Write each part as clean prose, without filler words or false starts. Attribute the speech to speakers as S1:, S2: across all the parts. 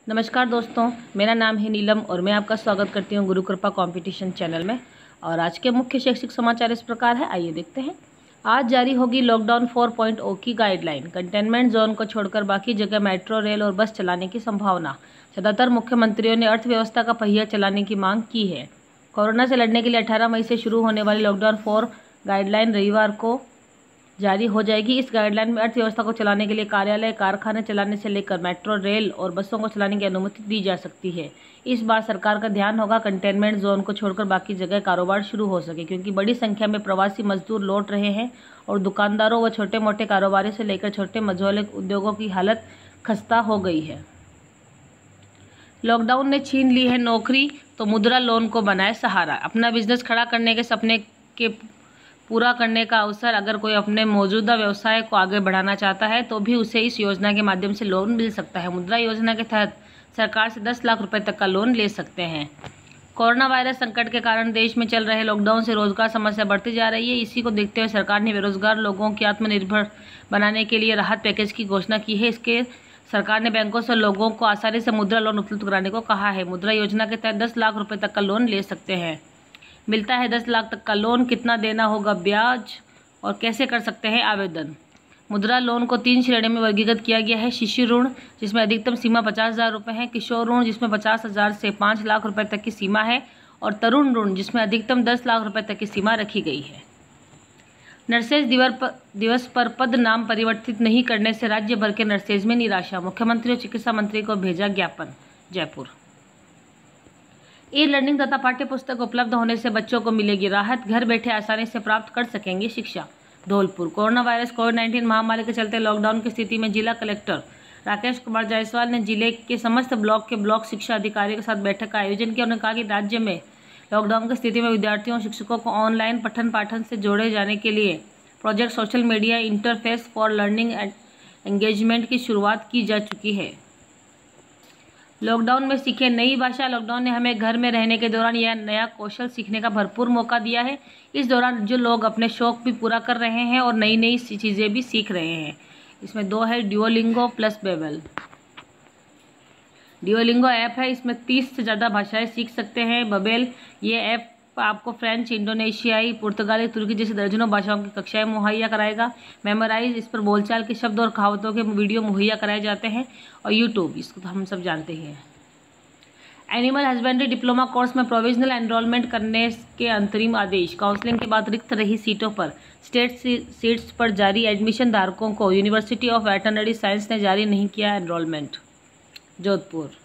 S1: नमस्कार दोस्तों, मेरा नाम है नीलम और मैं आपका स्वागत करती हूँ गुरु कृपा कंपटीशन चैनल में। और आज के मुख्य शैक्षिक समाचार इस प्रकार है, आइए देखते हैं। आज जारी होगी लॉकडाउन 4.0 की गाइडलाइन। कंटेनमेंट जोन को छोड़कर बाकी जगह मेट्रो, रेल और बस चलाने की संभावना। ज़्यादातर मुख्यमंत्रियों ने अर्थव्यवस्था का पहिया चलाने की मांग की है। कोरोना से लड़ने के लिए 18 मई से शुरू होने वाली लॉकडाउन 4 गाइडलाइन रविवार को जारी हो जाएगी। इस गाइडलाइन में अर्थव्यवस्था को चलाने के लिए कार्यालय, कारखाने चलाने से लेकर मेट्रो, रेल और बसों को चलाने की अनुमति दी जा सकती है। इस बार सरकार का ध्यान होगा कंटेनमेंट जोन को छोड़कर बाकी जगह कारोबार शुरू हो सके, क्योंकि बड़ी संख्या में प्रवासी मजदूर लौट रहे हैं और दुकानदारों व छोटे मोटे कारोबारी से लेकर छोटे मझोले उद्योगों की हालत खस्ता हो गई है। लॉकडाउन ने छीन ली है नौकरी तो मुद्रा लोन को बनाए सहारा। अपना बिजनेस खड़ा करने के सपने के पूरा करने का अवसर। अगर कोई अपने मौजूदा व्यवसाय को आगे बढ़ाना चाहता है तो भी उसे इस योजना के माध्यम से लोन मिल सकता है। मुद्रा योजना के तहत सरकार से 10 लाख रुपए तक का लोन ले सकते हैं। कोरोना वायरस संकट के कारण देश में चल रहे लॉकडाउन से रोजगार समस्या बढ़ती जा रही है। इसी को देखते हुए सरकार ने बेरोजगार लोगों की आत्मनिर्भर बनाने के लिए राहत पैकेज की घोषणा की है। इसके सरकार ने बैंकों से लोगों को आसानी से मुद्रा लोन उपलब्ध कराने को कहा है। मुद्रा योजना के तहत 10 लाख रुपए तक का लोन ले सकते हैं। मिलता है 10 लाख तक का लोन। कितना देना होगा ब्याज और कैसे कर सकते हैं आवेदन? मुद्रा लोन को 3 श्रेणियों में वर्गीकृत किया गया है। शिशु ऋण, जिसमें अधिकतम सीमा 50,000 रुपये है। किशोर ऋण, जिसमें 50,000 से 5 लाख रुपए तक की सीमा है। और तरुण ऋण, जिसमें अधिकतम 10 लाख रुपए तक की सीमा रखी गई है। नर्सेज दिवस पर पद नाम परिवर्तित नहीं करने से राज्य भर के नर्सेज में निराशा। मुख्यमंत्री और चिकित्सा मंत्री को भेजा ज्ञापन। जयपुर। ई लर्निंग तथा पाठ्य पुस्तक उपलब्ध होने से बच्चों को मिलेगी राहत। घर बैठे आसानी से प्राप्त कर सकेंगे शिक्षा। धौलपुर। कोरोना वायरस कोविड-19 महामारी के चलते लॉकडाउन की स्थिति में जिला कलेक्टर राकेश कुमार जायसवाल ने जिले के समस्त ब्लॉक के ब्लॉक शिक्षा अधिकारियों के साथ बैठक का आयोजन किया। उन्होंने कहा कि राज्य में लॉकडाउन की स्थिति में विद्यार्थियों और शिक्षकों को ऑनलाइन पठन पाठन से जोड़े जाने के लिए project social media interface for learning and engagement की शुरुआत की जा चुकी है। लॉकडाउन में सीखे नई भाषा। लॉकडाउन ने हमें घर में रहने के दौरान यह नया कौशल सीखने का भरपूर मौका दिया है। इस दौरान जो लोग अपने शौक भी पूरा कर रहे हैं और नई नई चीज़ें भी सीख रहे हैं। इसमें 2 है, Duolingo plus Babbel. Duolingo app है, इसमें 30 से ज़्यादा भाषाएं सीख सकते हैं। बबेल, ये ऐप आपको फ्रेंच, इंडोनेशियाई, पुर्तगाली, तुर्की जैसी दर्जनों भाषाओं की कक्षाएं मुहैया कराएगा। मेमोराइज, इस पर बोलचाल के शब्द और कहावतों के वीडियो मुहैया कराए जाते हैं। और यूट्यूब, इसको तो हम सब जानते ही हैं। एनिमल हस्बेंड्री डिप्लोमा कोर्स में प्रोविजनल एनरोलमेंट करने के अंतरिम आदेश। काउंसलिंग के बाद रिक्त रही सीटों पर स्टेट सीट्स पर जारी एडमिशन धारकों को यूनिवर्सिटी ऑफ वेटरनरी साइंस ने जारी नहीं किया एनरोलमेंट। जोधपुर।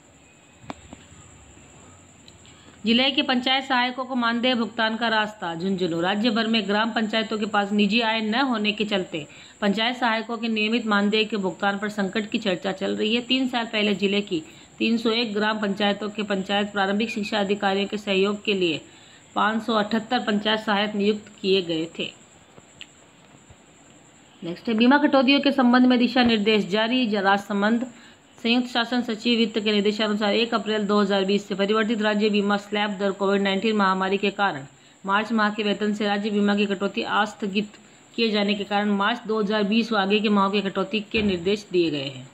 S1: जिले के पंचायत सहायकों को मानदेय भुगतान का रास्ता। झुंझुनू। राज्य भर में ग्राम पंचायतों के पास निजी आय न होने के चलते पंचायत सहायकों के नियमित मानदेय के भुगतान पर संकट की चर्चा चल रही है। 3 साल पहले जिले की 301 ग्राम पंचायतों के पंचायत प्रारंभिक शिक्षा अधिकारियों के सहयोग के लिए 578 पंचायत सहायक नियुक्त किए गए थे। नेक्स्ट है, बीमा कटौतियों के संबंध में दिशा निर्देश जारी। राजसमंद। संयुक्त शासन सचिव वित्त के निर्देशानुसार 1 अप्रैल 2020 से परिवर्तित राज्य बीमा स्लैब दर कोविड-19 महामारी के कारण मार्च माह के वेतन से राज्य बीमा की कटौती आस्थगित किए जाने के कारण मार्च 2020 व आगे के माहों की कटौती के निर्देश दिए गए हैं।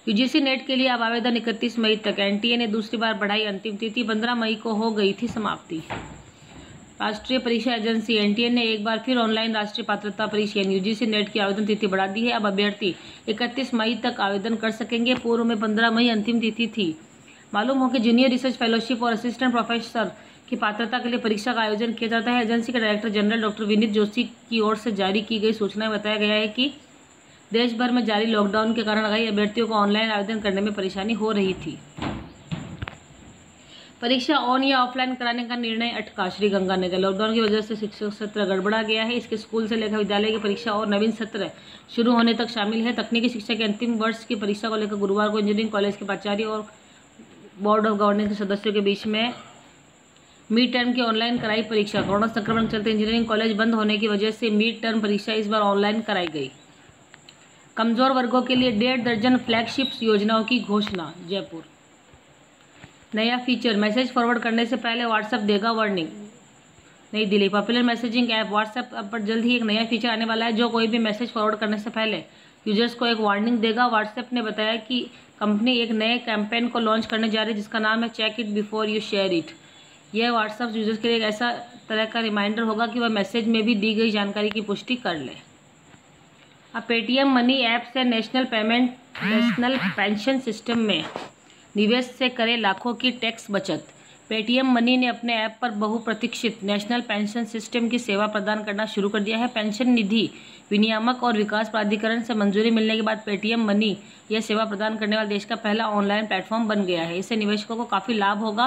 S1: यूजीसी नेट के लिए अब आवेदन 31 मई तक। एनटीए ने दूसरी बार बढ़ाई अंतिम तिथि। 15 मई को हो गई थी समाप्ति। राष्ट्रीय परीक्षा एजेंसी एनटीए ने एक बार फिर ऑनलाइन राष्ट्रीय पात्रता परीक्षा यूजीसी नेट की आवेदन तिथि बढ़ा दी है। अब अभ्यर्थी 31 मई तक आवेदन कर सकेंगे। पूर्व में 15 मई अंतिम तिथि थी। मालूम हो कि जूनियर रिसर्च फेलोशिप और असिस्टेंट प्रोफेसर की पात्रता के लिए परीक्षा का आयोजन किया जाता है। एजेंसी के director general doctor Vineet Joshi की ओर से जारी की गई सूचना में बताया गया है कि देश भर में जारी लॉकडाउन के कारण कई अभ्यर्थियों को ऑनलाइन आवेदन करने में परेशानी हो रही थी। परीक्षा ऑन या ऑफलाइन कराने का निर्णय अटका। श्रीगंगानगर। लॉकडाउन की वजह से शिक्षक सत्र गड़बड़ा गया है। इसके स्कूल से लेकर विद्यालय की परीक्षा और नवीन सत्र शुरू होने तक शामिल है। तकनीकी शिक्षा के अंतिम वर्ष की परीक्षा को लेकर गुरुवार को इंजीनियरिंग कॉलेज के प्राचार्य और बोर्ड ऑफ गवर्नेंस के सदस्यों के बीच में मिड टर्म की ऑनलाइन कराई परीक्षा। कोरोना संक्रमण के चलते इंजीनियरिंग कॉलेज बंद होने की वजह से मिड टर्म परीक्षा इस बार ऑनलाइन कराई गई। कमजोर वर्गों के लिए 1.5 दर्जन फ्लैगशिप योजनाओं की घोषणा। जयपुर। नया फीचर, मैसेज फॉरवर्ड करने से पहले व्हाट्सएप देगा वार्निंग। नई Delhi. Popular messaging app WhatsApp पर जल्द ही एक नया फीचर आने वाला है जो कोई भी मैसेज फॉरवर्ड करने से पहले यूजर्स को एक वार्निंग देगा। व्हाट्सएप ने बताया कि कंपनी एक नए कैंपेन को लॉन्च करने जा रही है जिसका नाम है check it before you share it. यह व्हाट्सएप यूजर्स के लिए एक ऐसा तरह का रिमाइंडर होगा कि वह मैसेज में भी दी गई जानकारी की पुष्टि कर ले। अब पेटीएम मनी ऐप से नेशनल पेंशन सिस्टम में निवेश से करे लाखों की टैक्स बचत। पेटीएम मनी ने अपने ऐप पर बहुप्रतीक्षित नेशनल पेंशन सिस्टम की सेवा प्रदान करना शुरू कर दिया है। पेंशन निधि विनियामक और विकास प्राधिकरण से मंजूरी मिलने के बाद पेटीएम मनी यह सेवा प्रदान करने वाला देश का पहला ऑनलाइन प्लेटफॉर्म बन गया है। इससे निवेशकों को काफ़ी लाभ होगा।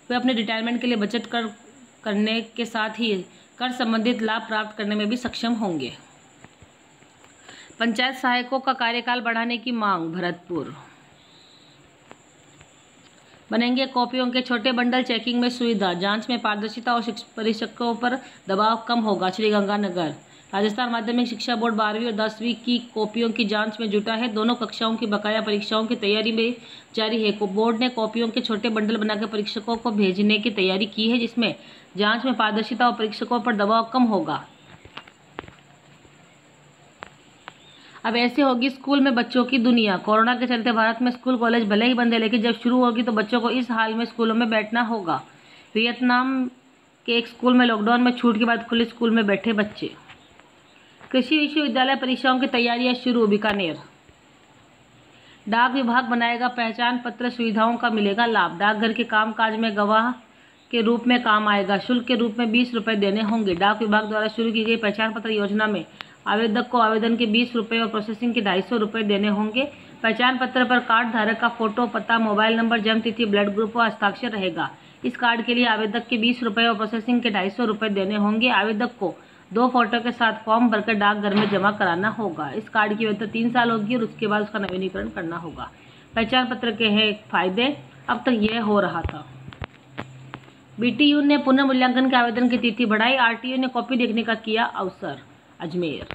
S1: वे अपने रिटायरमेंट के लिए बचत करने के साथ ही कर संबंधित लाभ प्राप्त करने में भी सक्षम होंगे। पंचायत सहायकों का कार्यकाल बढ़ाने की मांग। भरतपुर बनेंगे कॉपियों के छोटे बंडल, चेकिंग में सुविधा, जांच में पारदर्शिता और परीक्षकों पर दबाव कम होगा। श्रीगंगानगर राजस्थान माध्यमिक शिक्षा बोर्ड 12वीं और 10वीं की कॉपियों की जांच में जुटा है। दोनों कक्षाओं की बकाया परीक्षाओं की तैयारी में जारी है। बोर्ड ने कॉपियों के छोटे बंडल बनाकर परीक्षकों को भेजने की तैयारी की है, जिसमें जांच में पारदर्शिता और परीक्षकों पर दबाव कम होगा। अब ऐसे होगी स्कूल में बच्चों की दुनिया। कोरोना के चलते भारत में स्कूल कॉलेज भले ही बंद है, लेकिन जब शुरू होगी तो बच्चों को इस हाल में स्कूलों में बैठना होगा। वियतनाम के एक स्कूल में लॉकडाउन में छूट के बाद खुले स्कूल में बैठे बच्चे। कृषि विश्वविद्यालय परीक्षाओं की तैयारियां शुरू। बीकानेर डाक विभाग बनाएगा पहचान पत्र, सुविधाओं का मिलेगा लाभ। डाकघर के कामकाज में गवाह के रूप में काम आएगा। शुल्क के रूप में 20 रुपये देने होंगे। डाक विभाग द्वारा शुरू की गई पहचान पत्र योजना में आवेदक को आवेदन के 20 रुपये और प्रोसेसिंग के 250 रुपये देने होंगे। पहचान पत्र पर कार्ड धारक का फोटो, पता, मोबाइल नंबर, जन्म तिथि, ब्लड ग्रुप व हस्ताक्षर रहेगा। इस कार्ड के लिए आवेदक के 20 रुपये और प्रोसेसिंग के 250 रुपये देने होंगे। आवेदक को 2 फोटो के साथ फॉर्म भरकर डाकघर में जमा कराना होगा। इस कार्ड की वैधता 3 साल होगी और उसके बाद उसका नवीनीकरण करना होगा। पहचान पत्र के हैं फायदे, अब तक यह हो रहा था। बीटीयू ने पुनर्मूल्यांकन के आवेदन की तिथि बढ़ाई। आरटीओ ने कॉपी देखने का किया अवसर। अजमेर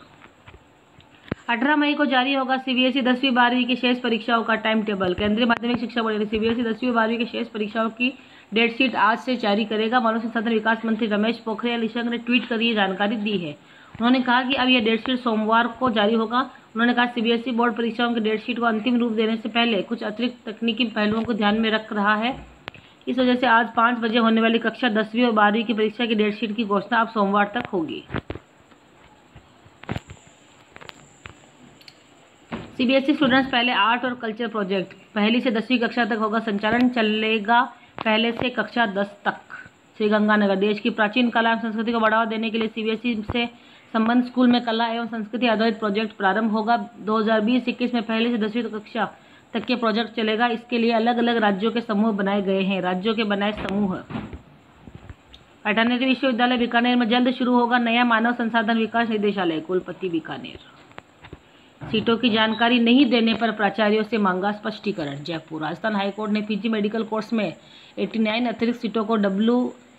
S1: 18 मई को जारी होगा सीबीएसई 10वीं 12वीं की शेष परीक्षाओं का टाइम टेबल। केंद्रीय माध्यमिक शिक्षा बोर्ड सीबीएसई 10वीं 12वीं की शेष परीक्षाओं की डेट शीट आज से जारी करेगा। मानव संसाधन विकास मंत्री रमेश पोखरियाल निशंक ने ट्वीट कर ये जानकारी दी है। उन्होंने कहा कि अब यह डेट शीट सोमवार को जारी होगा। उन्होंने कहा सीबीएसई बोर्ड परीक्षाओं की डेट शीट को अंतिम रूप देने से पहले कुछ अतिरिक्त तकनीकी पहलुओं को ध्यान में रख रहा है। इस वजह से आज 5 बजे होने वाली कक्षा 10वीं और 12वीं की परीक्षा की डेट शीट की घोषणा अब सोमवार तक होगी। सीबीएसई स्टूडेंट्स पहले आर्ट और कल्चर प्रोजेक्ट। पहली से 10वीं कक्षा तक होगा संचालन, चलेगा पहले से कक्षा 10 तक। श्रीगंगानगर देश की प्राचीन कला एवं संस्कृति को बढ़ावा देने के लिए सीबीएसई से संबंध स्कूल में कला एवं संस्कृति आधारित प्रोजेक्ट प्रारंभ होगा। 2020-21 में पहली से 10वीं कक्षा तक के प्रोजेक्ट चलेगा। इसके लिए अलग अलग राज्यों के समूह बनाए गए हैं। राज्यों के बनाए समूह। वेटरनरी विश्वविद्यालय बीकानेर में जल्द शुरू होगा नया मानव संसाधन विकास निदेशालय। कुलपति बीकानेर। सीटों की जानकारी नहीं देने पर प्राचार्यों से मांगा स्पष्टीकरण। जयपुर राजस्थान हाईकोर्ट ने पीजी मेडिकल कोर्स में 89 अतिरिक्त सीटों को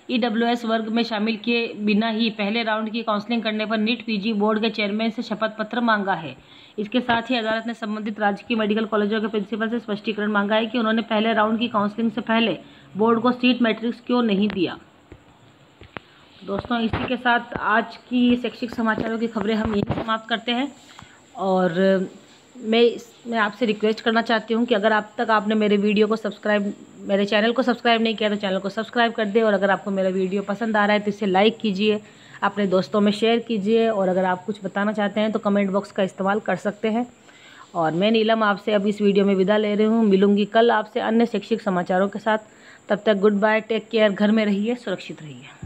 S1: ईडब्ल्यूएस वर्ग में शामिल किए बिना ही पहले राउंड की काउंसलिंग करने पर नीट पीजी बोर्ड के चेयरमैन से शपथ पत्र मांगा है। इसके साथ ही अदालत ने संबंधित राज्य की मेडिकल कॉलेजों के प्रिंसिपल से स्पष्टीकरण मांगा है कि उन्होंने पहले राउंड की काउंसलिंग से पहले बोर्ड को सीट मैट्रिक्स क्यों नहीं दिया। दोस्तों, इसी के साथ आज की शैक्षिक समाचारों की खबरें हम यहीं समाप्त करते हैं। और मैं आपसे रिक्वेस्ट करना चाहती हूँ कि अगर अब तक आपने मेरे चैनल को सब्सक्राइब नहीं किया तो चैनल को सब्सक्राइब कर दे। और अगर आपको मेरा वीडियो पसंद आ रहा है तो इसे लाइक कीजिए, अपने दोस्तों में शेयर कीजिए। और अगर आप कुछ बताना चाहते हैं तो कमेंट बॉक्स का इस्तेमाल कर सकते हैं। और मैं नीलम आपसे अब इस वीडियो में विदा ले रही हूँ। मिलूंगी कल आपसे अन्य शैक्षिक समाचारों के साथ। तब तक गुड बाय, टेक केयर, घर में रहिए, सुरक्षित रहिए।